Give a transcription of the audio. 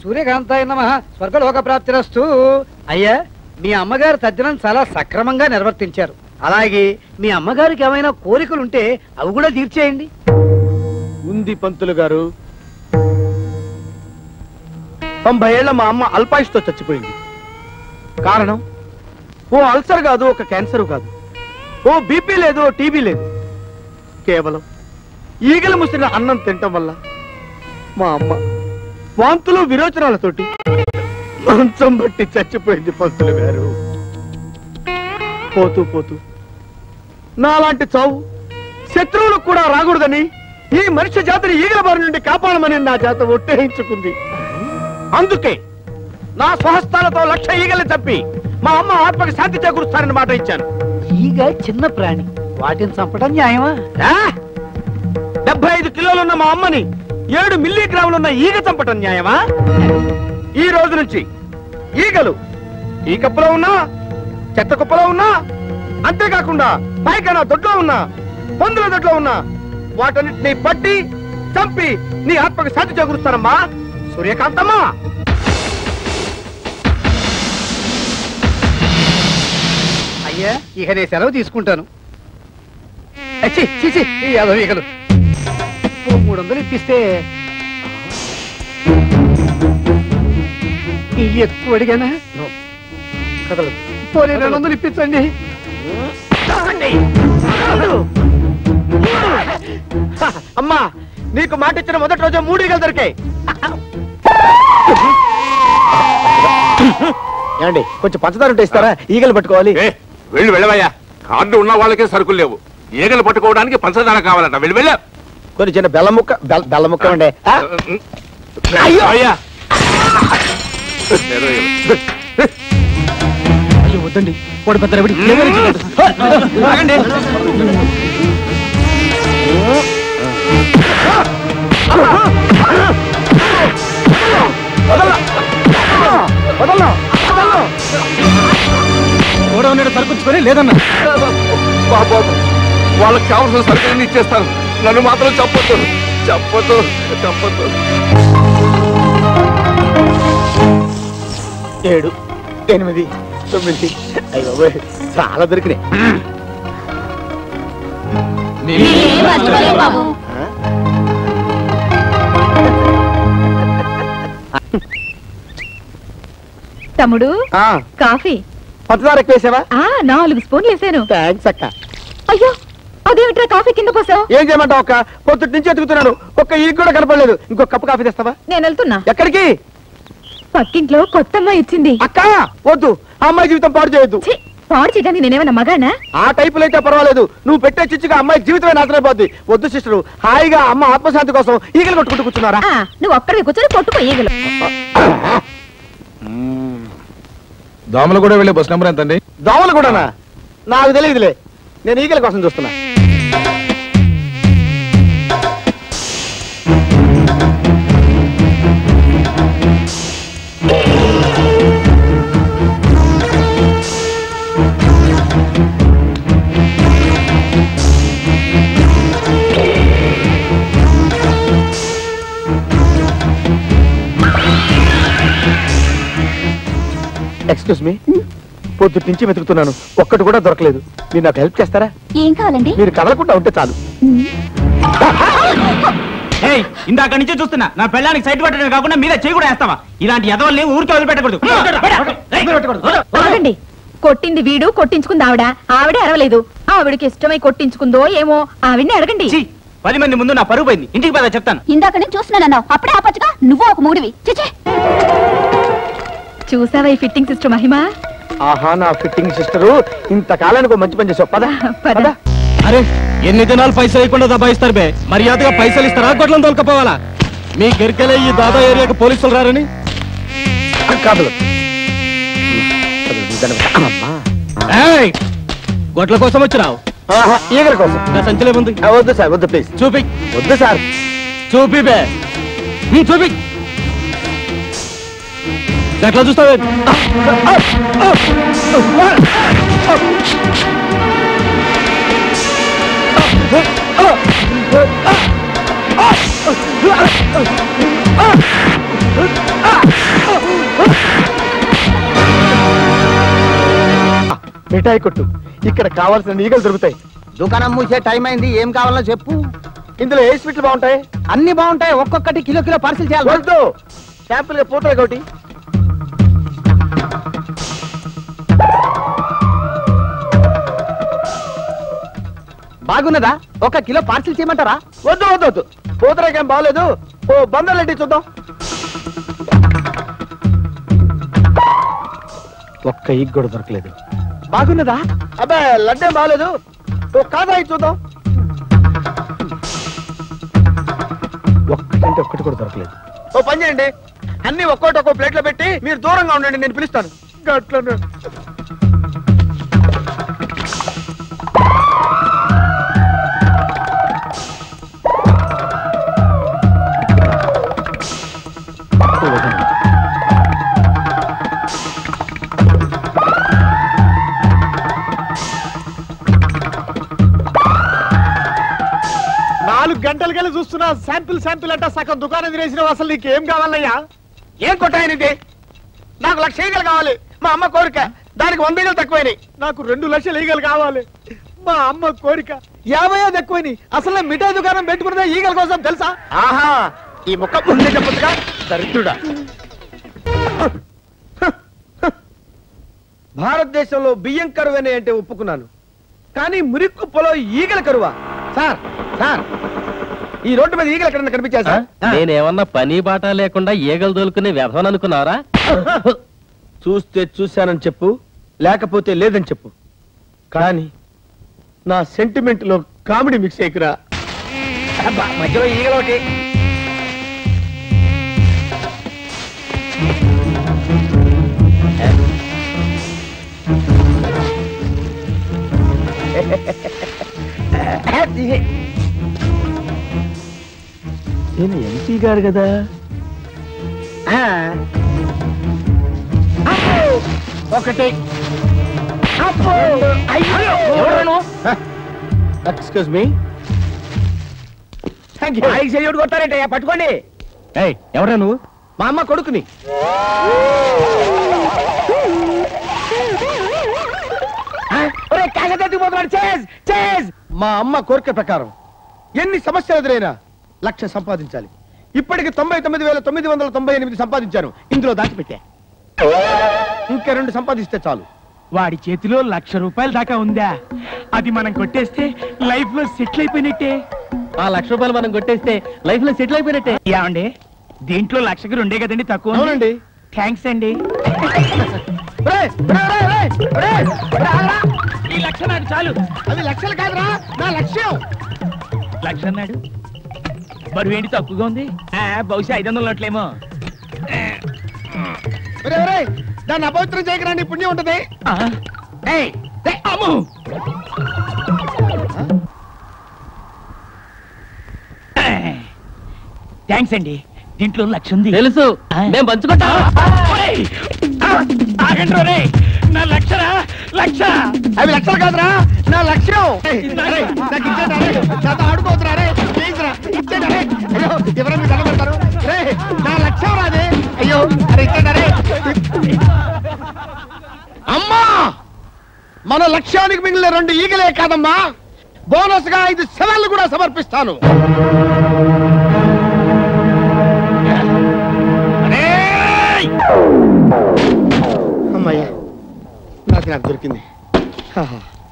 సూర్యకాంతాయ నమః స్వర్గలోక ప్రాప్తిరస్తు. అయ్యా, మీ అమ్మగారు తద్దినం చాలా సక్రమంగా నిర్వర్తించారు. అలాగే మీ అమ్మగారికి ఏమైనా కోరికలుంటే అవి కూడా తీర్చేయండి. ఉంది పంతులు గారు. 90 ఏళ్ల మా అమ్మ అల్పాయుష్తో చచ్చిపోయింది. కారణం ఓ అల్సర్ కాదు, ఒక క్యాన్సర్ కాదు, ఓ బీపీ లేదు, ఓ టీబీ లేదు. కేవలం ఈగలు ముసిరిన అన్నం తినటం వల్ల మా అమ్మ వాంతులు విరోచనాలతోటి మంచం బట్టి చచ్చిపోయింది పంతులు గారు. పోతూ పోతూ నాలాంటి చావు శత్రువులకు కూడా రాకూడదని ఈ మనిషి జాతిని ఈగల బారి నుండి కాపాడమని నా చేత ఒట్టేయించుకుంది. అందుకే నా స్వహస్తాలతో 1,00,000 ఈగలు చంపి మా అమ్మ ఆత్మకి శాంతి చేకూరుస్తానని మాట ఇచ్చాను. ఈగ చిన్న ప్రాణి, వాటిని చంపడం న్యాయమా? 75 కిలోలున్న మా అమ్మని 7 మిల్లీగ్రాములున్న ఈగ చంపటం న్యాయమా? ఈ రోజు నుంచి ఈగలు ఈ కప్పులో ఉన్నా, చెత్త కుప్పలో ఉన్నా, అంతేకాకుండా పైకన్నా దొడ్లో ఉన్నా, పందుల దొడ్లో ఉన్నా, వాటన్నిటిని పట్టి చంపి నీ ఆత్మకు శాంతి చేకూరుస్తానమ్మా సూర్యకాంతమ్మా. అయ్యా, ఇక నేను సెలవు తీసుకుంటాను. ఈగలు 300 ఇప్పిస్తే ఎక్కువ అడిగానా? పోనీ 200 ఇప్పించండి. అమ్మా, నీకు మాట ఇచ్చిన మొదటి రోజు 3 ఈగలు దొరికాయి. ఏమండి, కొంచెం పంచదార ఉంటే ఇస్తారా? ఈగలు పట్టుకోవాలి. వెళ్ళి వెళ్ళవయ్యా, కార్డు ఉన్న వాళ్ళకే సరుకులు లేవు, ఈగలు పట్టుకోవడానికి పంచదార కావాలట. వెళ్ళి వెళ్ళా. కొన్ని చిన్న బెల్లం ముక్క ఉండే. అయ్యో వద్దండి, వాడు పెద్ద కూడా ఉన్నాడు. సరుకుంచుకొని లేదన్నా బాబు, వాళ్ళకి కావాల్సిన సరుకులన్నీ ఇచ్చేస్తాను, నన్ను మాత్రం చెప్పొద్దు చెప్పొద్దు చెప్పొద్దు. 7, 8, 9 అయ్యో చాలా దొరికినాయి. తమ్ముడు, కాఫీ. పంచదార ఎక్కువ వేసావా? 4 స్పూన్లు వేసాను. థ్యాంక్స్ అక్క. అయ్యో, అదేమిట్రా కాఫీ కింద పోసావు? ఏం చేయమంటావు అక్క, పొద్దుటి నుంచి ఎత్తుకుతున్నాను, ఒక్క ఈ కూడా కనపడలేదు. ఇంకో కప్పు కాఫీ తెస్తావా? నేను వెళ్తున్నా. ఎక్కడికి? పక్కింట్లో కొత్త అమ్మాయి ఇచ్చింది. అక్క వద్దు, ఆ అమ్మాయి జీవితం పాడు చేయొద్దు. పాడు చేయడానికి నేనేమన్నా మగానా? ఆ టైపులో అయితే పర్వాలేదు, నువ్వు పెట్టే చిచ్చుగా అమ్మాయి జీవితమే నాశనైపోద్ది. వద్దు సిస్టరు, హాయిగా అమ్మ ఆత్మశాంతి కోసం ఈగలు కొట్టుకుంటూ కూర్చున్నారా? నువ్వు ఒక్కడికి కూర్చొని కొట్టుకో ఈగలు. దోమలు కూడా వెళ్ళే బస్ నెంబర్ ఎంతండి? దోమలు కూడానా? నాకు తెలియదులే, నేను ఈగల కోసం చూస్తున్నా. ఎక్స్క్యూజ్ మీ, పొద్దుటి నుంచి వెతుకుతున్నాను, ఒక్కటి కూడా దొరకలేదు. మీరు నాకు హెల్ప్ చేస్తారా? ఏం కావాలండి? మీరు కదలకుండా ఉంటే చాలు. ఇందాక నుంచే చూస్తున్నా, నా పెళ్ళానికి సైట్ పెట్టడం కాకుండా మీద చేయి కూడా వేస్తావా? ఇలాంటి ఎదవల్ని ఊరికే వదిలిపెట్టకూడదు. ఆగండి, కొట్టింది వీడు, కొట్టించుకుంది ఆవిడ. ఆవిడే అరవలేదు, ఆవిడకి ఇష్టమై కొట్టించుకుందో ఏమో, ఆవిడ్ని అడగండి. 10 మంది ముందు నా పరుగు పోయింది, ఇంటికి పద చెప్తాను. ఇందాక నేను చూస్తున్నానన్నావు, అప్పుడే ఆపచ్చుగా. నువ్వు ఒక మూడివి. చూసావా ఈ ఫిట్టింగ్ సిస్టర్ మహిమ? ఆహా, నా ఫిట్టింగ్ సిస్టరు, ఇంతకాలానికి మంచి పని చేసావు. పద పద. అరే, ఎన్ని దినాలు పైసలు ఇవ్వకుండా దబాయిస్తారు బే? మర్యాదగా పైసలు ఇస్తారా, గొడ్లను తోలుకపోవాలా? మీ గెరికెళ్ళే ఈ దాదా ఏరియాకి పోలీసులు రారని కాదు. గొడ్ల కోసం వచ్చినావు? ఈగల కోసం. నా సంచిలో ఉంది. వద్దు సార్, వద్దు ప్లీజ్. చూపి. వద్దు సార్. చూపి బే, చూపి. ఎట్లా చూస్తావే? మిఠాయి కొట్టు, ఇక్కడ కావాల్సిన ఈగలు దొరుకుతాయి. దుకాణం మూసే టైం అయింది, ఏం కావాలో చెప్పు. ఇందులో ఏ స్వీట్లు బాగుంటాయి? అన్ని బాగుంటాయి, ఒక్కొక్కటి కిలో కిలో పార్సిల్ చేయాలి. వద్దు, శాంపుల్ గా పూతలే ఒకటి. బాగున్నదా? ఒక కిలో పార్సిల్ చేయమంటారా? వద్దు వద్దు వద్దు, పూతరేకేం బాగలేదు. ఓ బందర్లెట్టి చూద్దాం. ఒక్క ఈగ్ కూడా దొరకలేదు. బాగున్నదా? అబ్బా లడ్డేం బాగలేదు. ఓ కాదరాయి చూద్దాం. ఒక్కటంటే ఒక్కటి కూడా దొరకలేదు. ఓ పని చేయండి, అన్ని ఒక్కోటి ఒక్కో ప్లేట్ లో పెట్టి మీరు దూరంగా ఉండండి, నేను పిలుస్తాను. గట్లనే. గంటలకెళ్ళి చూస్తున్నా, శాంపిల్ అంటే సగం దుకాణం తినేసినావు. అసలు నీకేం కావాలయ్యా? ఏం కొట్టాయనిది? నాకు 1,00,000 ఈగలు కావాలి, మా అమ్మ కోరిక. దానికి 100 ఈగలు తక్కువైనాయి. నాకు 2 లక్షల ఈగలు కావాలి, మా అమ్మ కోరిక. 50 ఎక్కువని. అసలు మిఠాయి దుకాణం పెట్టుకున్నదే ఈగల కోసం తెలుసా? ఆహా, ఈ ముక్క ముందే చెప్పొచ్చుగా, దరిద్రుడా. భారతదేశంలో బియ్యం కరువనే అంటే ఒప్పుకున్నాను, కానీ మురిక్కుప్పలో ఈగల కరువా? సార్ సార్, ఈ రోడ్డు మీద ఈగలు ఎక్కడన్నా కనిపించా సార్? నేనేమన్నా పని బాట లేకుండా ఈగలు దొలుకునే వ్యవహారం అనుకున్నారా? చూస్తే చూశానని చెప్పు, లేకపోతే లేదని చెప్పు, కానీ నా సెంటిమెంట్ లో కామెడీ మిక్స్ అయ్యకురా. మధ్యలో ఈగలు ఒకటి. నేను ఎంపీ గారు కదా. ఒకటి. Excuse me. కొట్టారంటే పట్టుకోండి. ఎవరా నువ్వు? మా అమ్మ కొడుకుని. మా అమ్మ కోరిక ప్రకారం ఎన్ని సమస్యలు ఎదురైనా 1,00,000 సంపాదించాలి. ఇప్పటికి 99,998 సంపాదించాను. ఇందులో దాచిపెట్టా. ఇంకా 2 సంపాదిస్తే చాలు. వాడి చేతిలో 1,00,000 రూపాయల దాకా ఉందా? అది మనం కొట్టేస్తే లైఫ్ లో సెటిల్ అయిపోయినట్టే. ఆ 1,00,000 రూపాయలు మనం కొట్టేస్తే లైఫ్ లో సెటిల్ అయిపోయినట్టే. ఏమండి, దీంట్లో 1,00,000కి 2 కదండి తక్కువ? అవునండి. థ్యాంక్స్ అండి. ఈ 1,00,000 నాకు చాలు. అది 1,00,000 కాదురా, నా లక్ష్యం. 1,00,000 అన్నాడు, బరువు ఏంటి తక్కువగా ఉంది? బహుశా 500 నోట్లేమో. దాన్ని అపవిత్రం చేయకరాని పుణ్యం ఉంటది. థ్యాంక్స్ అండి, దీంట్లో 1,00,000 ఉంది. తెలుసు, మేము పంచుకుంటాం. నా 1,00,000 అవి 1,00,000 కాదురా, నా లక్ష్యం. నాకు ఇచ్చేటారే, నాతో ఆడుకోవద్దురా. ప్లీజ్ రా, ఇచ్చేటారే. అయ్యో, ఎవరైనా మీకు కనబడతారు. నా లక్ష్యం రాదే. అయ్యో, అరే ఇచ్చేటారే. అమ్మా, మన లక్ష్యానికి మిగిలిన 2 ఈగలే కాదమ్మా, బోనస్ గా 5 శవాలను కూడా సమర్పిస్తాను. అమ్మయ్యా, నాకు దొరికింది.